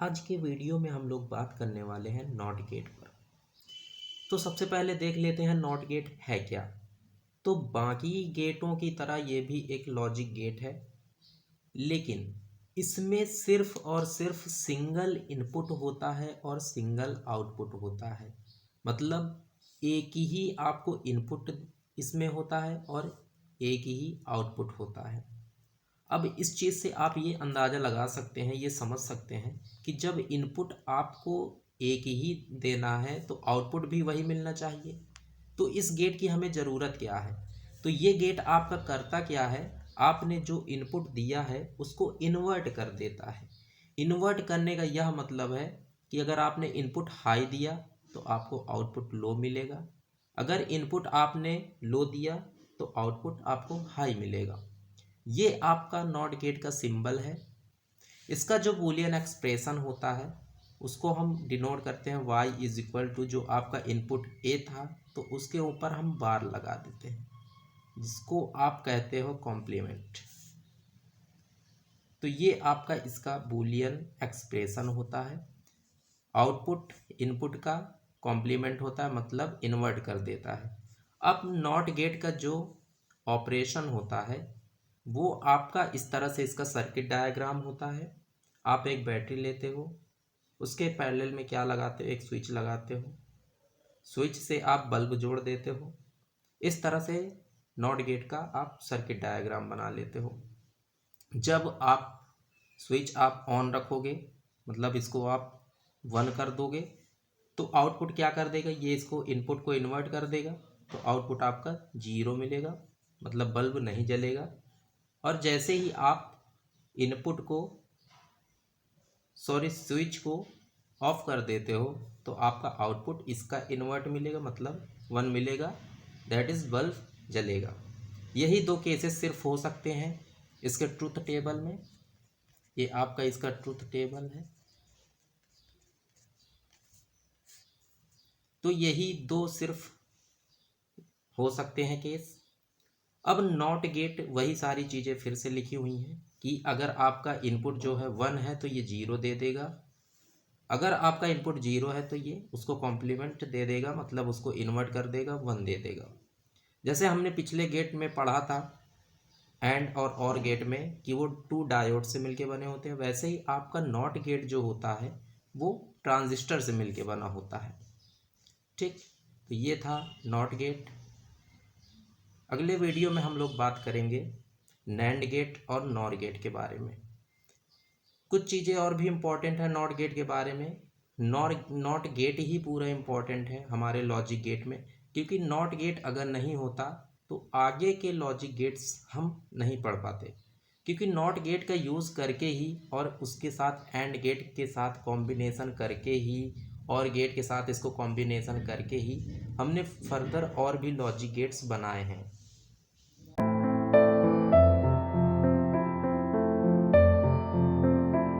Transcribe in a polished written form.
आज के वीडियो में हम लोग बात करने वाले हैं नॉट गेट पर। तो सबसे पहले देख लेते हैं नॉट गेट है क्या। तो बाकी गेटों की तरह ये भी एक लॉजिक गेट है, लेकिन इसमें सिर्फ और सिर्फ सिंगल इनपुट होता है और सिंगल आउटपुट होता है। मतलब एक ही आपको इनपुट इसमें होता है और एक ही आउटपुट होता है। अब इस चीज़ से आप ये अंदाज़ा लगा सकते हैं, ये समझ सकते हैं कि जब इनपुट आपको एक ही देना है तो आउटपुट भी वही मिलना चाहिए। तो इस गेट की हमें ज़रूरत क्या है? तो ये गेट आपका करता क्या है, आपने जो इनपुट दिया है उसको इन्वर्ट कर देता है। इन्वर्ट करने का यह मतलब है कि अगर आपने इनपुट हाई दिया तो आपको आउटपुट लो मिलेगा, अगर इनपुट आपने लो दिया तो आउटपुट आपको हाई मिलेगा। ये आपका नॉट गेट का सिंबल है। इसका जो बूलियन एक्सप्रेशन होता है उसको हम डिनोट करते हैं y इज इक्वल टू, जो आपका इनपुट a था तो उसके ऊपर हम बार लगा देते हैं, जिसको आप कहते हो कॉम्प्लीमेंट। तो ये आपका इसका बूलियन एक्सप्रेशन होता है। आउटपुट इनपुट का कॉम्प्लीमेंट होता है, मतलब इन्वर्ट कर देता है। अब नॉट गेट का जो ऑपरेशन होता है वो आपका इस तरह से इसका सर्किट डायग्राम होता है। आप एक बैटरी लेते हो, उसके पैरेलल में क्या लगाते हो, एक स्विच लगाते हो, स्विच से आप बल्ब जोड़ देते हो। इस तरह से नॉट गेट का आप सर्किट डायग्राम बना लेते हो। जब आप स्विच आप ऑन रखोगे, मतलब इसको आप 1 कर दोगे, तो आउटपुट क्या कर देगा, ये इसको इनपुट को इन्वर्ट कर देगा, तो आउटपुट आपका 0 मिलेगा, मतलब बल्ब नहीं जलेगा। और जैसे ही आप इनपुट को स्विच को ऑफ कर देते हो तो आपका आउटपुट इसका इन्वर्ट मिलेगा, मतलब 1 मिलेगा, दैट इज़ बल्ब जलेगा। यही दो केसेस सिर्फ हो सकते हैं इसके ट्रुथ टेबल में। ये आपका इसका ट्रुथ टेबल है। तो यही दो सिर्फ हो सकते हैं केस। अब नॉट गेट वही सारी चीज़ें फिर से लिखी हुई हैं कि अगर आपका इनपुट जो है 1 है तो ये 0 दे देगा, अगर आपका इनपुट 0 है तो ये उसको कॉम्प्लीमेंट दे देगा, मतलब उसको इन्वर्ट कर देगा, 1 दे देगा। जैसे हमने पिछले गेट में पढ़ा था एंड और गेट में कि वो 2 डायोड से मिलके बने होते हैं, वैसे ही आपका नॉट गेट जो होता है वो ट्रांजिस्टर से मिलके बना होता है। ठीक, तो ये था नॉट गेट। अगले वीडियो में हम लोग बात करेंगे नैंड गेट और नॉर गेट के बारे में। कुछ चीज़ें और भी इम्पॉर्टेंट है नॉट गेट के बारे में। नॉट गेट ही पूरा इम्पॉर्टेंट है हमारे लॉजिक गेट में, क्योंकि नॉट गेट अगर नहीं होता तो आगे के लॉजिक गेट्स हम नहीं पढ़ पाते। क्योंकि नॉट गेट का यूज़ करके ही और उसके साथ एंड गेट के साथ कॉम्बिनेशन करके ही और गेट के साथ इसको कॉम्बिनेशन करके ही हमने फर्दर और भी लॉजिक गेट्स बनाए हैं।